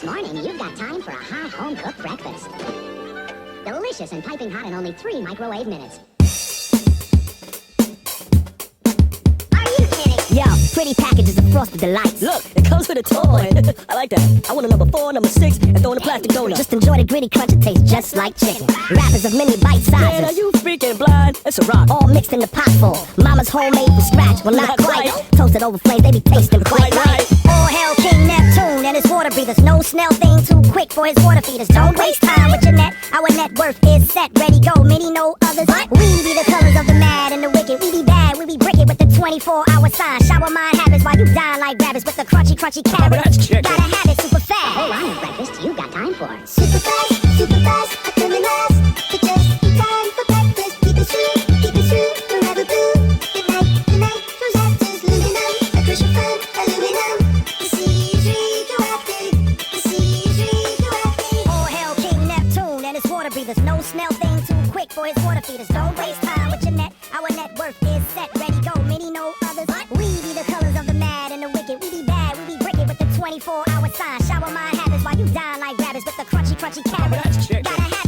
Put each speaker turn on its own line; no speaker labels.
morning, you've got time for a hot home-cooked breakfast. Delicious and piping hot in only 3 microwave minutes. Are you kidding?
Yo, pretty packages of frosted delights.
Look, it comes with a toy. I like that. I want a number 4, number 6, and throw in a plastic donut.
Just enjoy the gritty crunch, it tastes just like chicken. Wrappers of many bite sizes.
Man, are you freaking blind? It's a rock.
All mixed in the pot full. Mama's homemade from scratch, well not quite. Toasted over flames, they be tasting quite right. All hail King Neptune and his water breathers. No snail thing too quick for his water feeders. Don't waste time with your net. Our net worth is set, ready, go. Many know others. We be the colors of the mad and the wicked. We be bad, we be bricket with the 24-hour sign. Shower mind habits while you dine like rabbits with the crunchy carrots.
That's chicken.
Gotta have it super fast.
A whole line of breakfast you've got time for.
Superfast, superfast, I come in last. But just in time for breakfast. Keep it true, forever blue. The night goes after aluminum. A crucial fun, aluminum. The seas radioactive, the seas radioactive.
All hail King Neptune and his water breathers. No snail thing too quick for his water feeders. Don't waste time with your net. Our net worth is set, ready, go. Many know others. We be the colors of the mad and the wicked. We be bad, we be bricket with the 24-hour sign. Shower mind habits while you dine like rabbits with the crunchy carrots.
That's chicken.
Gotta have